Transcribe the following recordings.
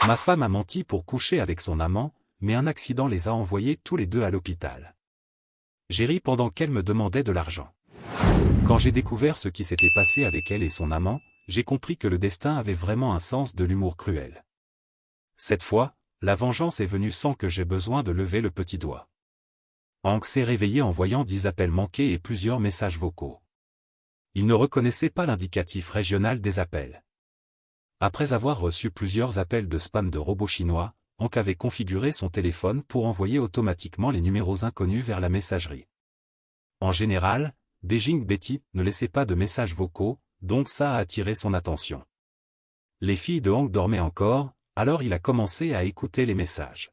Ma femme a menti pour coucher avec son amant, mais un accident les a envoyés tous les deux à l'hôpital. J'ai ri pendant qu'elle me demandait de l'argent. Quand j'ai découvert ce qui s'était passé avec elle et son amant, j'ai compris que le destin avait vraiment un sens de l'humour cruel. Cette fois, la vengeance est venue sans que j'aie besoin de lever le petit doigt. Hank s'est réveillé en voyant 10 appels manqués et plusieurs messages vocaux. Il ne reconnaissait pas l'indicatif régional des appels. Après avoir reçu plusieurs appels de spam de robots chinois, Hank avait configuré son téléphone pour envoyer automatiquement les numéros inconnus vers la messagerie. En général, Beijing Betty ne laissait pas de messages vocaux, donc ça a attiré son attention. Les filles de Hank dormaient encore, alors il a commencé à écouter les messages.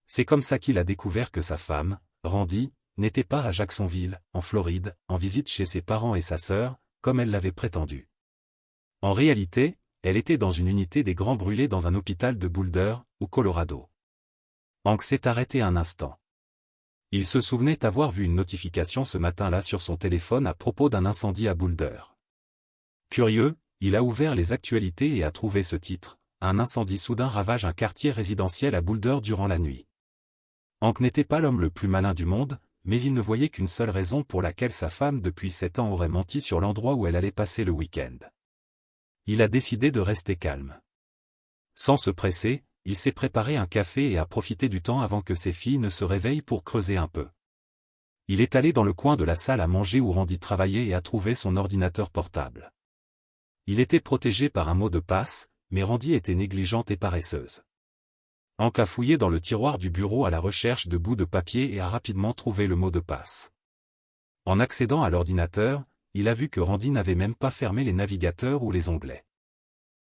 C'est comme ça qu'il a découvert que sa femme, Randy, n'était pas à Jacksonville, en Floride, en visite chez ses parents et sa sœur, comme elle l'avait prétendu. En réalité, elle était dans une unité des grands brûlés dans un hôpital de Boulder, au Colorado. Hank s'est arrêté un instant. Il se souvenait avoir vu une notification ce matin-là sur son téléphone à propos d'un incendie à Boulder. Curieux, il a ouvert les actualités et a trouvé ce titre: un incendie soudain ravage un quartier résidentiel à Boulder durant la nuit. Hank n'était pas l'homme le plus malin du monde, mais il ne voyait qu'une seule raison pour laquelle sa femme depuis 7 ans aurait menti sur l'endroit où elle allait passer le week-end. Il a décidé de rester calme. Sans se presser, il s'est préparé un café et a profité du temps avant que ses filles ne se réveillent pour creuser un peu. Il est allé dans le coin de la salle à manger où Randy travaillait et a trouvé son ordinateur portable. Il était protégé par un mot de passe, mais Randy était négligente et paresseuse. Hank a fouillé dans le tiroir du bureau à la recherche de bouts de papier et a rapidement trouvé le mot de passe. En accédant à l'ordinateur, il a vu que Randy n'avait même pas fermé les navigateurs ou les onglets.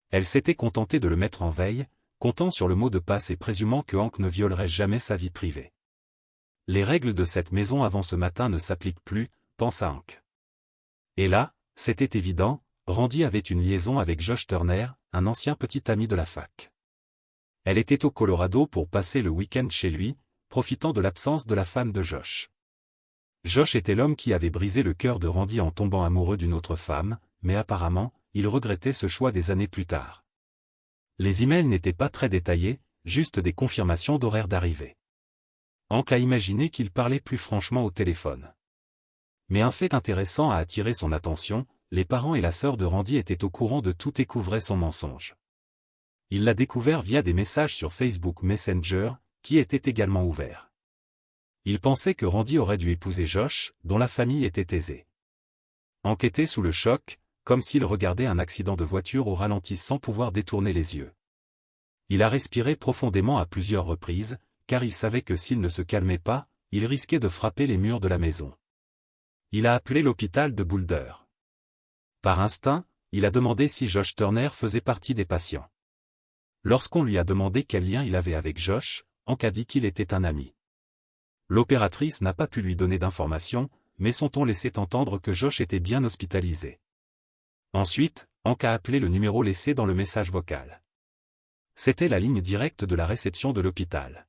Elle s'était contentée de le mettre en veille, comptant sur le mot de passe et présumant que Hank ne violerait jamais sa vie privée. Les règles de cette maison avant ce matin ne s'appliquent plus, pensa Hank. Et là, c'était évident, Randy avait une liaison avec Josh Turner, un ancien petit ami de la fac. Elle était au Colorado pour passer le week-end chez lui, profitant de l'absence de la femme de Josh. Josh était l'homme qui avait brisé le cœur de Randy en tombant amoureux d'une autre femme, mais apparemment, il regrettait ce choix des années plus tard. Les emails n'étaient pas très détaillés, juste des confirmations d'horaire d'arrivée. Hank a imaginé qu'il parlait plus franchement au téléphone. Mais un fait intéressant a attiré son attention: les parents et la sœur de Randy étaient au courant de tout et couvraient son mensonge. Il l'a découvert via des messages sur Facebook Messenger, qui étaient également ouverts. Il pensait que Randy aurait dû épouser Josh, dont la famille était aisée. Hank était sous le choc, comme s'il regardait un accident de voiture au ralenti sans pouvoir détourner les yeux. Il a respiré profondément à plusieurs reprises, car il savait que s'il ne se calmait pas, il risquait de frapper les murs de la maison. Il a appelé l'hôpital de Boulder. Par instinct, il a demandé si Josh Turner faisait partie des patients. Lorsqu'on lui a demandé quel lien il avait avec Josh, Hank a dit qu'il était un ami. L'opératrice n'a pas pu lui donner d'informations, mais son ton laissait entendre que Josh était bien hospitalisé. Ensuite, Hank a appelé le numéro laissé dans le message vocal. C'était la ligne directe de la réception de l'hôpital.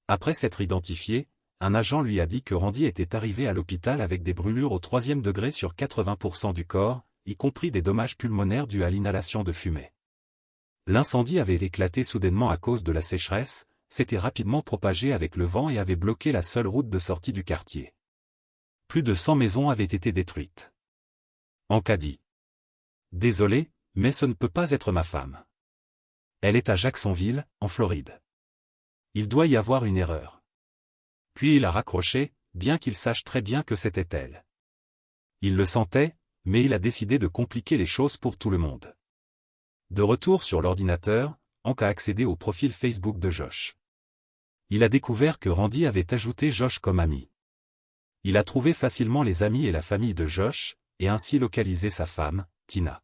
Après s'être identifié, un agent lui a dit que Randy était arrivé à l'hôpital avec des brûlures au 3e degré sur 80% du corps, y compris des dommages pulmonaires dus à l'inhalation de fumée. L'incendie avait éclaté soudainement à cause de la sécheresse, s'était rapidement propagé avec le vent et avait bloqué la seule route de sortie du quartier. Plus de 100 maisons avaient été détruites. Hank a dit: désolé, mais ce ne peut pas être ma femme. Elle est à Jacksonville, en Floride. Il doit y avoir une erreur. Puis il a raccroché, bien qu'il sache très bien que c'était elle. Il le sentait, mais il a décidé de compliquer les choses pour tout le monde. De retour sur l'ordinateur, Hank a accédé au profil Facebook de Josh. Il a découvert que Randy avait ajouté Josh comme ami. Il a trouvé facilement les amis et la famille de Josh, et ainsi localisé sa femme, Tina.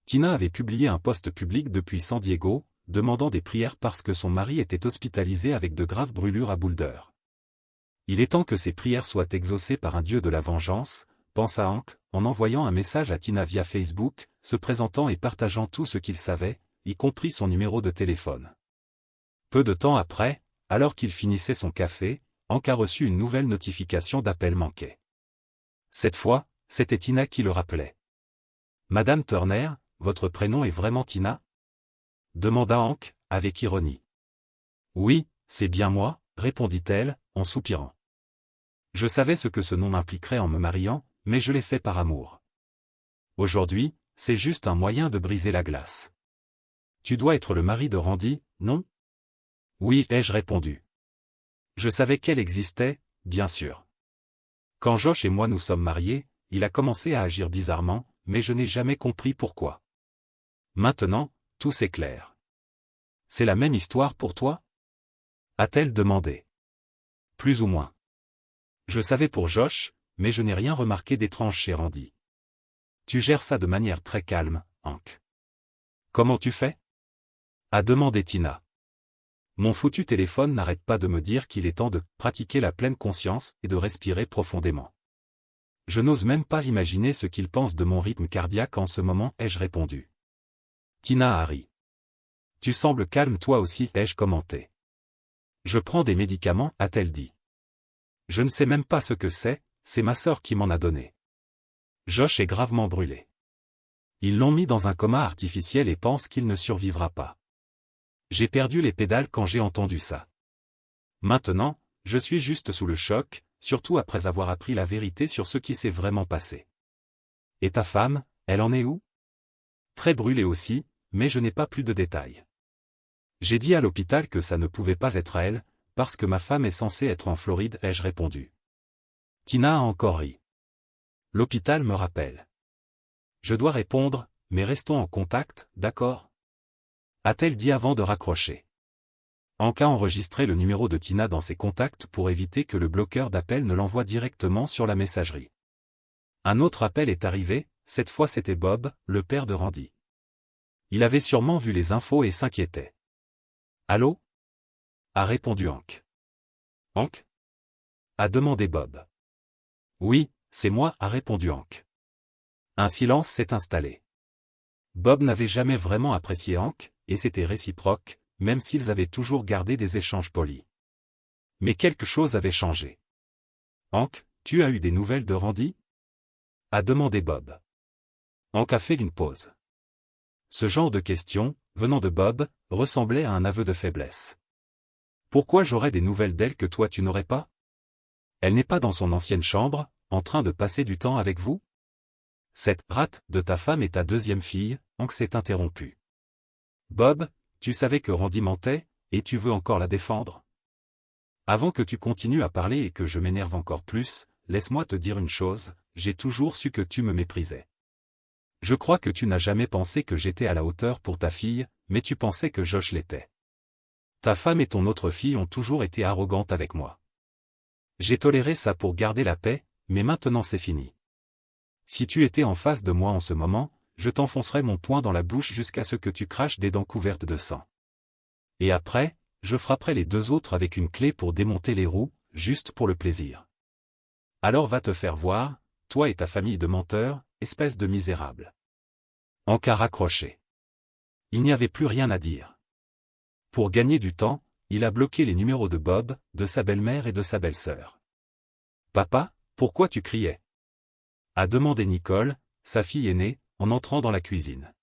Tina avait publié un post public depuis San Diego, demandant des prières parce que son mari était hospitalisé avec de graves brûlures à Boulder. Il est temps que ces prières soient exaucées par un dieu de la vengeance, pensa Hank, en envoyant un message à Tina via Facebook, se présentant et partageant tout ce qu'il savait, y compris son numéro de téléphone. Peu de temps après, alors qu'il finissait son café, Hank a reçu une nouvelle notification d'appel manqué. Cette fois, c'était Tina qui le rappelait. « Madame Turner, votre prénom est vraiment Tina ? demanda Hank, avec ironie. Oui, c'est bien moi, répondit-elle, en soupirant. Je savais ce que ce nom impliquerait en me mariant, mais je l'ai fait par amour. Aujourd'hui, c'est juste un moyen de briser la glace. Tu dois être le mari de Randy, non? Oui, ai-je répondu. Je savais qu'elle existait, bien sûr. Quand Josh et moi nous sommes mariés, il a commencé à agir bizarrement, mais je n'ai jamais compris pourquoi. Maintenant, tout s'éclaire. C'est la même histoire pour toi? A-t-elle demandé. Plus ou moins. Je savais pour Josh, mais je n'ai rien remarqué d'étrange chez Randy. Tu gères ça de manière très calme, Hank. Comment tu fais? A demandé Tina. Mon foutu téléphone n'arrête pas de me dire qu'il est temps de pratiquer la pleine conscience et de respirer profondément. Je n'ose même pas imaginer ce qu'il pense de mon rythme cardiaque en ce moment, ai-je répondu. Tina a ri. Tu sembles calme toi aussi, ai-je commenté. Je prends des médicaments, a-t-elle dit. Je ne sais même pas ce que c'est ma sœur qui m'en a donné. Josh est gravement brûlé. Ils l'ont mis dans un coma artificiel et pensent qu'il ne survivra pas. J'ai perdu les pédales quand j'ai entendu ça. Maintenant, je suis juste sous le choc, surtout après avoir appris la vérité sur ce qui s'est vraiment passé. Et ta femme, elle en est où? Très brûlée aussi, mais je n'ai pas plus de détails. J'ai dit à l'hôpital que ça ne pouvait pas être elle, parce que ma femme est censée être en Floride, ai-je répondu. Tina a encore ri. L'hôpital me rappelle. Je dois répondre, mais restons en contact, d'accord? A-t-elle dit avant de raccrocher. Hank a enregistré le numéro de Tina dans ses contacts pour éviter que le bloqueur d'appel ne l'envoie directement sur la messagerie. Un autre appel est arrivé, cette fois c'était Bob, le père de Randy. Il avait sûrement vu les infos et s'inquiétait. Allô? A répondu Hank. Hank? A demandé Bob. Oui, c'est moi, a répondu Hank. Un silence s'est installé. Bob n'avait jamais vraiment apprécié Hank, et c'était réciproque, même s'ils avaient toujours gardé des échanges polis. Mais quelque chose avait changé. Hank, tu as eu des nouvelles de Randy? A demandé Bob. Hank a fait une pause. Ce genre de question, venant de Bob, ressemblait à un aveu de faiblesse. Pourquoi j'aurais des nouvelles d'elle que toi tu n'aurais pas? Elle n'est pas dans son ancienne chambre, en train de passer du temps avec vous? Cette rate de ta femme est ta deuxième fille, Hank s'est interrompu. Bob, tu savais que Randy mentait, et tu veux encore la défendre? Avant que tu continues à parler et que je m'énerve encore plus, laisse-moi te dire une chose, j'ai toujours su que tu me méprisais. Je crois que tu n'as jamais pensé que j'étais à la hauteur pour ta fille, mais tu pensais que Josh l'était. Ta femme et ton autre fille ont toujours été arrogantes avec moi. J'ai toléré ça pour garder la paix, mais maintenant c'est fini. Si tu étais en face de moi en ce moment, je t'enfoncerais mon poing dans la bouche jusqu'à ce que tu craches des dents couvertes de sang. Et après, je frapperai les deux autres avec une clé pour démonter les roues, juste pour le plaisir. Alors va te faire voir, toi et ta famille de menteurs, espèce de misérable. Hank a raccroché. Il n'y avait plus rien à dire. Pour gagner du temps, il a bloqué les numéros de Bob, de sa belle-mère et de sa belle-sœur. Papa, pourquoi tu criais? A demandé Nicole, sa fille aînée, en entrant dans la cuisine.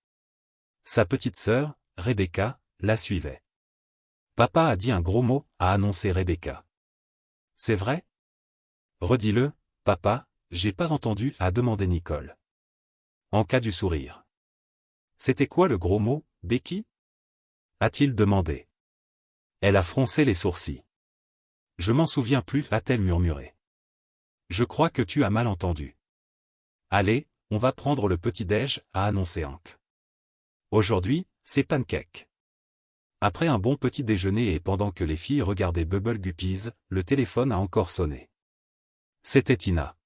Sa petite sœur, Rebecca, la suivait. Papa a dit un gros mot, a annoncé Rebecca. C'est vrai? Redis-le, papa, j'ai pas entendu, a demandé Nicole. En cas du sourire. C'était quoi le gros mot, Becky? A-t-il demandé. Elle a froncé les sourcils. Je m'en souviens plus, a-t-elle murmuré. Je crois que tu as mal entendu. Allez, on va prendre le petit-déj, a annoncé Hank. Aujourd'hui, c'est pancake. Après un bon petit déjeuner et pendant que les filles regardaient Bubble Guppies, le téléphone a encore sonné. C'était Tina.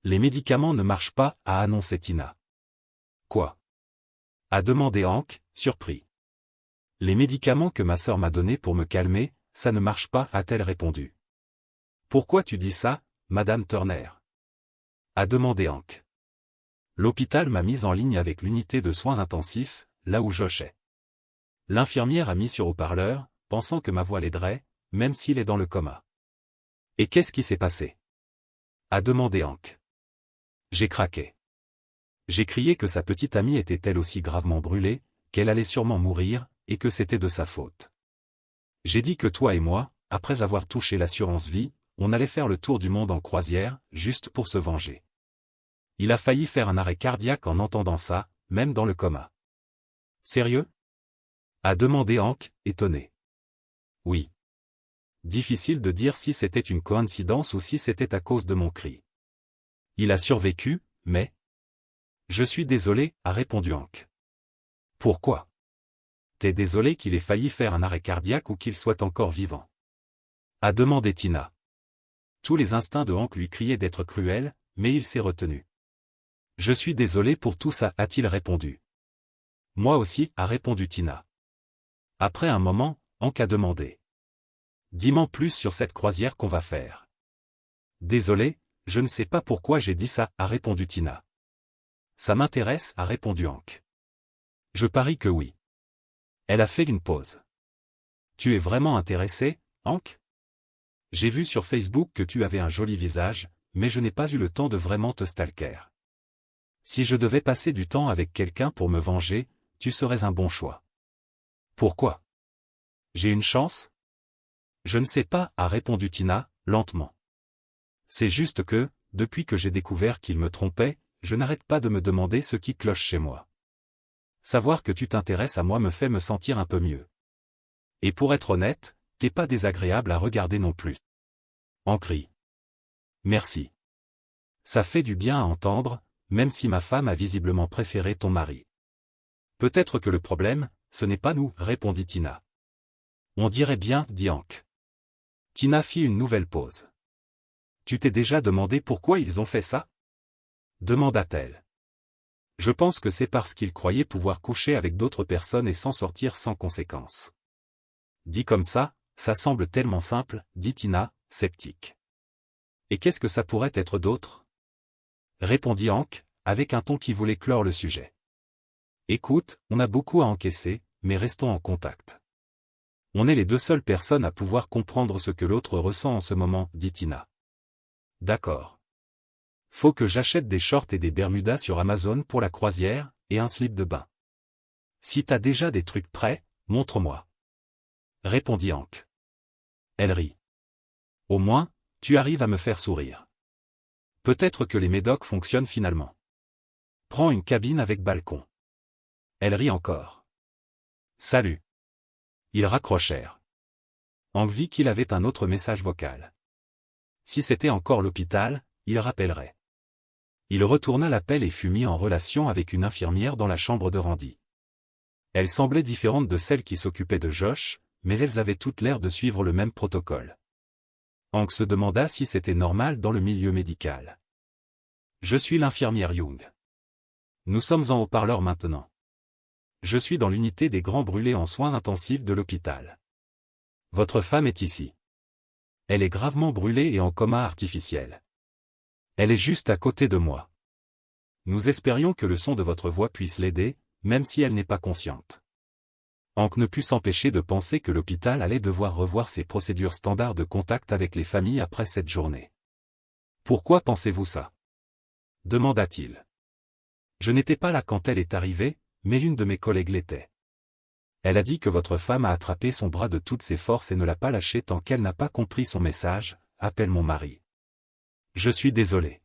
Les médicaments ne marchent pas, a annoncé Tina. Quoi? A demandé Hank, surpris. Les médicaments que ma sœur m'a donnés pour me calmer, ça ne marche pas, a-t-elle répondu. Pourquoi tu dis ça, Madame Turner? A demandé Hank. L'hôpital m'a mise en ligne avec l'unité de soins intensifs, là où Josh est. L'infirmière a mis sur haut-parleur, pensant que ma voix l'aiderait, même s'il est dans le coma. Et qu'est-ce qui s'est passé? A demandé Hank. J'ai craqué. J'ai crié que sa petite amie était elle aussi gravement brûlée, qu'elle allait sûrement mourir, et que c'était de sa faute. J'ai dit que toi et moi, après avoir touché l'assurance vie, on allait faire le tour du monde en croisière, juste pour se venger. Il a failli faire un arrêt cardiaque en entendant ça, même dans le coma. Sérieux? A demandé Hank, étonné. Oui. Difficile de dire si c'était une coïncidence ou si c'était à cause de mon cri. Il a survécu, mais... Je suis désolé, a répondu Hank. Pourquoi? T'es désolé qu'il ait failli faire un arrêt cardiaque ou qu'il soit encore vivant? A demandé Tina. Tous les instincts de Hank lui criaient d'être cruel, mais il s'est retenu. Je suis désolé pour tout ça, a-t-il répondu. Moi aussi, a répondu Tina. Après un moment, Hank a demandé. Dis-moi plus sur cette croisière qu'on va faire. Désolé, je ne sais pas pourquoi j'ai dit ça, a répondu Tina. Ça m'intéresse, a répondu Hank. Je parie que oui. Elle a fait une pause. Tu es vraiment intéressé, Hank? J'ai vu sur Facebook que tu avais un joli visage, mais je n'ai pas eu le temps de vraiment te stalker. Si je devais passer du temps avec quelqu'un pour me venger, tu serais un bon choix. Pourquoi? J'ai une chance? Je ne sais pas, a répondu Tina, lentement. C'est juste que, depuis que j'ai découvert qu'il me trompait, je n'arrête pas de me demander ce qui cloche chez moi. Savoir que tu t'intéresses à moi me fait me sentir un peu mieux. Et pour être honnête, t'es pas désagréable à regarder non plus. En crie. Merci. Ça fait du bien à entendre, même si ma femme a visiblement préféré ton mari. Peut-être que le problème, ce n'est pas nous, répondit Tina. On dirait bien, dit Hank. Tina fit une nouvelle pause. Tu t'es déjà demandé pourquoi ils ont fait ça? Demanda-t-elle. Je pense que c'est parce qu'ils croyaient pouvoir coucher avec d'autres personnes et s'en sortir sans conséquence. Dit comme ça semble tellement simple, dit Tina, sceptique. Et qu'est-ce que ça pourrait être d'autre? Répondit Hank, avec un ton qui voulait clore le sujet. Écoute, on a beaucoup à encaisser, mais restons en contact. On est les deux seules personnes à pouvoir comprendre ce que l'autre ressent en ce moment, dit Tina. D'accord. Faut que j'achète des shorts et des bermudas sur Amazon pour la croisière, et un slip de bain. Si t'as déjà des trucs prêts, montre-moi. Répondit Hank. Elle rit. Au moins, tu arrives à me faire sourire. Peut-être que les médocs fonctionnent finalement. Prends une cabine avec balcon. Elle rit encore. Salut. Ils raccrochèrent. Hank vit qu'il avait un autre message vocal. Si c'était encore l'hôpital, il rappellerait. Il retourna l'appel et fut mis en relation avec une infirmière dans la chambre de Randy. Elle semblait différente de celle qui s'occupait de Josh, mais elles avaient toutes l'air de suivre le même protocole. Hank se demanda si c'était normal dans le milieu médical. Je suis l'infirmière Young. Nous sommes en haut-parleur maintenant. Je suis dans l'unité des grands brûlés en soins intensifs de l'hôpital. Votre femme est ici. Elle est gravement brûlée et en coma artificiel. Elle est juste à côté de moi. Nous espérions que le son de votre voix puisse l'aider, même si elle n'est pas consciente. Hank ne put s'empêcher de penser que l'hôpital allait devoir revoir ses procédures standards de contact avec les familles après cette journée. Pourquoi pensez-vous ça? Demanda-t-il. Je n'étais pas là quand elle est arrivée, mais une de mes collègues l'était. Elle a dit que votre femme a attrapé son bras de toutes ses forces et ne l'a pas lâché tant qu'elle n'a pas compris son message, appelle mon mari. Je suis désolé.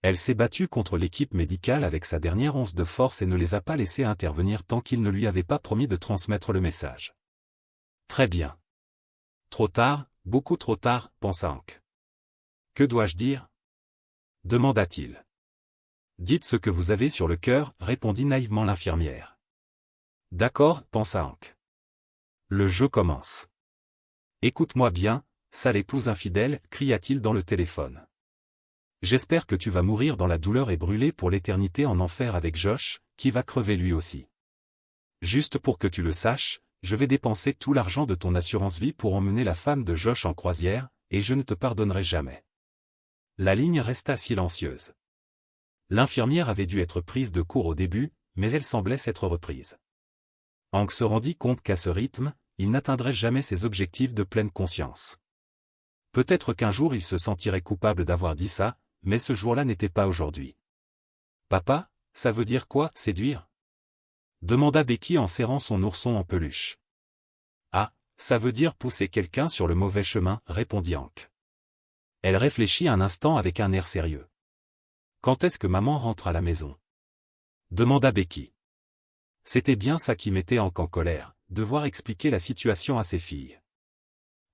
Elle s'est battue contre l'équipe médicale avec sa dernière once de force et ne les a pas laissés intervenir tant qu'ils ne lui avaient pas promis de transmettre le message. Très bien. Trop tard, beaucoup trop tard, pensa Hank. Que dois-je dire? Demanda-t-il. Dites ce que vous avez sur le cœur, répondit naïvement l'infirmière. D'accord, pensa Hank. Le jeu commence. Écoute-moi bien, sale épouse infidèle, cria-t-il dans le téléphone. J'espère que tu vas mourir dans la douleur et brûler pour l'éternité en enfer avec Josh, qui va crever lui aussi. Juste pour que tu le saches, je vais dépenser tout l'argent de ton assurance vie pour emmener la femme de Josh en croisière, et je ne te pardonnerai jamais. La ligne resta silencieuse. L'infirmière avait dû être prise de court au début, mais elle semblait s'être reprise. Hank se rendit compte qu'à ce rythme, il n'atteindrait jamais ses objectifs de pleine conscience. Peut-être qu'un jour il se sentirait coupable d'avoir dit ça, mais ce jour-là n'était pas aujourd'hui. Papa, ça veut dire quoi, séduire? demanda Becky en serrant son ourson en peluche. Ah, ça veut dire pousser quelqu'un sur le mauvais chemin, répondit Hank. Elle réfléchit un instant avec un air sérieux. Quand est-ce que maman rentre à la maison? Demanda Becky. C'était bien ça qui mettait Hank en colère, devoir expliquer la situation à ses filles.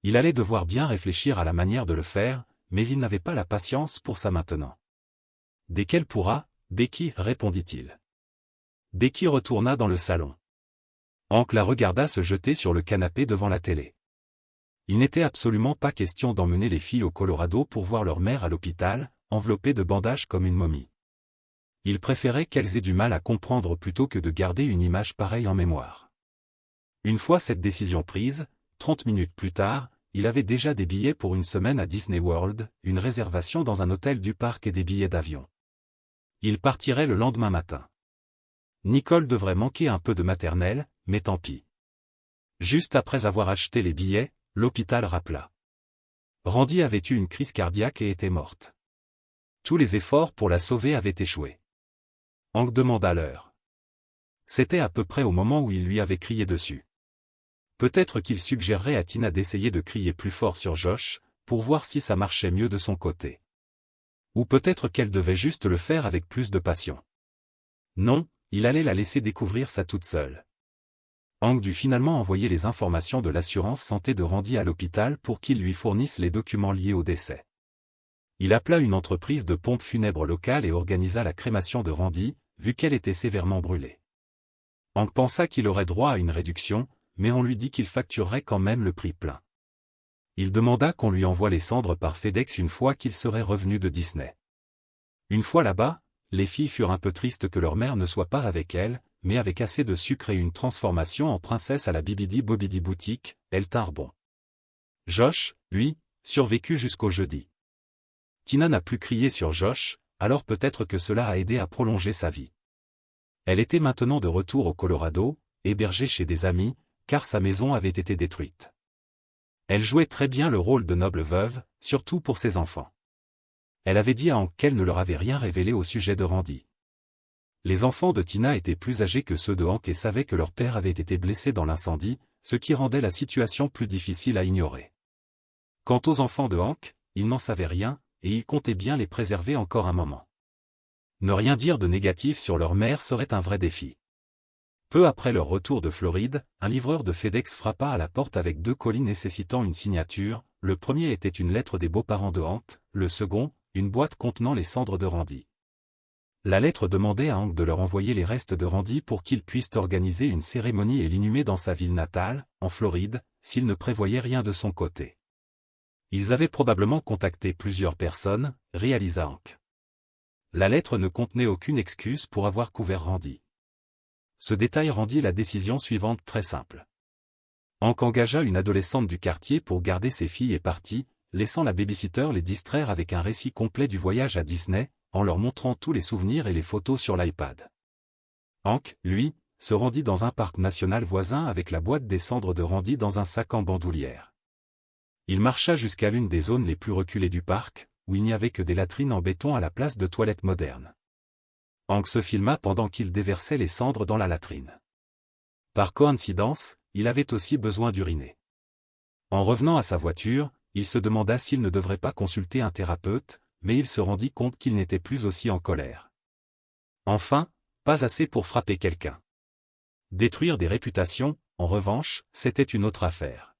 Il allait devoir bien réfléchir à la manière de le faire, mais il n'avait pas la patience pour ça maintenant. Dès qu'elle pourra, Becky, répondit-il. Becky retourna dans le salon. Hank la regarda se jeter sur le canapé devant la télé. Il n'était absolument pas question d'emmener les filles au Colorado pour voir leur mère à l'hôpital, enveloppée de bandages comme une momie. Il préférait qu'elles aient du mal à comprendre plutôt que de garder une image pareille en mémoire. Une fois cette décision prise, 30 minutes plus tard, il avait déjà des billets pour une semaine à Disney World, une réservation dans un hôtel du parc et des billets d'avion. Il partirait le lendemain matin. Nicole devrait manquer un peu de maternelle, mais tant pis. Juste après avoir acheté les billets, l'hôpital rappela. Randy avait eu une crise cardiaque et était morte. Tous les efforts pour la sauver avaient échoué. Hank demanda l'heure. C'était à peu près au moment où il lui avait crié dessus. Peut-être qu'il suggérerait à Tina d'essayer de crier plus fort sur Josh, pour voir si ça marchait mieux de son côté. Ou peut-être qu'elle devait juste le faire avec plus de passion. Non, il allait la laisser découvrir ça toute seule. Hank dut finalement envoyer les informations de l'assurance santé de Randy à l'hôpital pour qu'ils lui fournissent les documents liés au décès. Il appela une entreprise de pompes funèbres locale et organisa la crémation de Randy, vu qu'elle était sévèrement brûlée. Hank pensa qu'il aurait droit à une réduction, mais on lui dit qu'il facturerait quand même le prix plein. Il demanda qu'on lui envoie les cendres par FedEx une fois qu'il serait revenu de Disney. Une fois là-bas, les filles furent un peu tristes que leur mère ne soit pas avec elles, mais avec assez de sucre et une transformation en princesse à la Bibidi Bobidi boutique, elles tinrent bon. Josh, lui, survécut jusqu'au jeudi. Tina n'a plus crié sur Josh, alors peut-être que cela a aidé à prolonger sa vie. Elle était maintenant de retour au Colorado, hébergée chez des amis, car sa maison avait été détruite. Elle jouait très bien le rôle de noble veuve, surtout pour ses enfants. Elle avait dit à Hank qu'elle ne leur avait rien révélé au sujet de Randy. Les enfants de Tina étaient plus âgés que ceux de Hank et savaient que leur père avait été blessé dans l'incendie, ce qui rendait la situation plus difficile à ignorer. Quant aux enfants de Hank, ils n'en savaient rien, et ils comptaient bien les préserver encore un moment. Ne rien dire de négatif sur leur mère serait un vrai défi. Peu après leur retour de Floride, un livreur de FedEx frappa à la porte avec 2 colis nécessitant une signature. Le premier était une lettre des beaux-parents de Hank, le second, une boîte contenant les cendres de Randy. La lettre demandait à Hank de leur envoyer les restes de Randy pour qu'ils puissent organiser une cérémonie et l'inhumer dans sa ville natale, en Floride, s'il ne prévoyait rien de son côté. Ils avaient probablement contacté plusieurs personnes, réalisa Hank. La lettre ne contenait aucune excuse pour avoir couvert Randy. Ce détail rendit la décision suivante très simple. Hank engagea une adolescente du quartier pour garder ses filles et partit, laissant la babysitter les distraire avec un récit complet du voyage à Disney, en leur montrant tous les souvenirs et les photos sur l'iPad. Hank, lui, se rendit dans un parc national voisin avec la boîte des cendres de Randy dans un sac en bandoulière. Il marcha jusqu'à l'une des zones les plus reculées du parc, où il n'y avait que des latrines en béton à la place de toilettes modernes. Hank se filma pendant qu'il déversait les cendres dans la latrine. Par coïncidence, il avait aussi besoin d'uriner. En revenant à sa voiture, il se demanda s'il ne devrait pas consulter un thérapeute, mais il se rendit compte qu'il n'était plus aussi en colère. Enfin, pas assez pour frapper quelqu'un. Détruire des réputations, en revanche, c'était une autre affaire.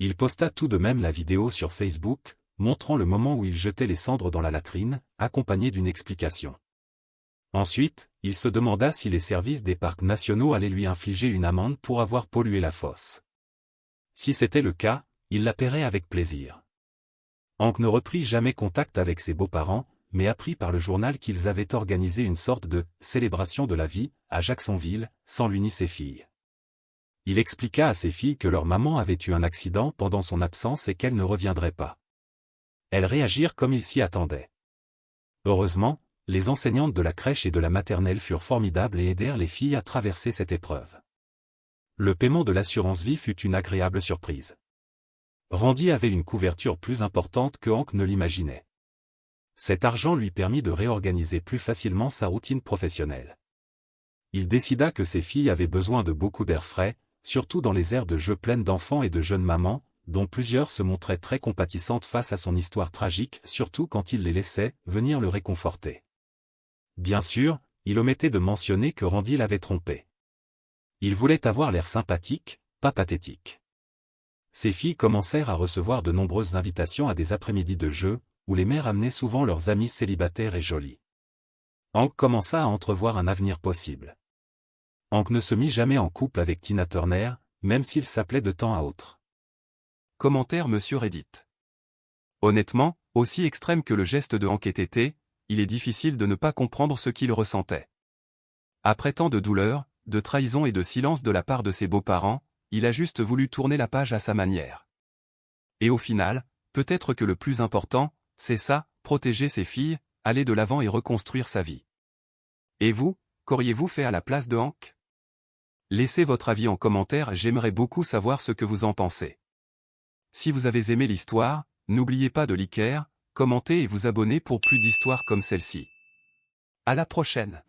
Il posta tout de même la vidéo sur Facebook, montrant le moment où il jetait les cendres dans la latrine, accompagné d'une explication. Ensuite, il se demanda si les services des parcs nationaux allaient lui infliger une amende pour avoir pollué la fosse. Si c'était le cas, il la paierait avec plaisir. Hank ne reprit jamais contact avec ses beaux-parents, mais apprit par le journal qu'ils avaient organisé une sorte de « célébration de la vie » à Jacksonville, sans lui ni ses filles. Il expliqua à ses filles que leur maman avait eu un accident pendant son absence et qu'elle ne reviendrait pas. Elles réagirent comme ils s'y attendaient. Heureusement, les enseignantes de la crèche et de la maternelle furent formidables et aidèrent les filles à traverser cette épreuve. Le paiement de l'assurance vie fut une agréable surprise. Randy avait une couverture plus importante que Hank ne l'imaginait. Cet argent lui permit de réorganiser plus facilement sa routine professionnelle. Il décida que ses filles avaient besoin de beaucoup d'air frais, surtout dans les aires de jeu pleines d'enfants et de jeunes mamans, dont plusieurs se montraient très compatissantes face à son histoire tragique, surtout quand il les laissait venir le réconforter. Bien sûr, il omettait de mentionner que Randy l'avait trompé. Il voulait avoir l'air sympathique, pas pathétique. Ses filles commencèrent à recevoir de nombreuses invitations à des après-midi de jeu, où les mères amenaient souvent leurs amis célibataires et jolis. Hank commença à entrevoir un avenir possible. Hank ne se mit jamais en couple avec Tina Turner, même s'il s'appelait de temps à autre. Commentaire Monsieur Reddit. Honnêtement, aussi extrême que le geste de Hank ait été, il est difficile de ne pas comprendre ce qu'il ressentait. Après tant de douleur, de trahison et de silence de la part de ses beaux-parents, il a juste voulu tourner la page à sa manière. Et au final, peut-être que le plus important, c'est ça, protéger ses filles, aller de l'avant et reconstruire sa vie. Et vous, qu'auriez-vous fait à la place de Hank? Laissez votre avis en commentaire, j'aimerais beaucoup savoir ce que vous en pensez. Si vous avez aimé l'histoire, n'oubliez pas de liker, commenter et vous abonner pour plus d'histoires comme celle-ci. À la prochaine!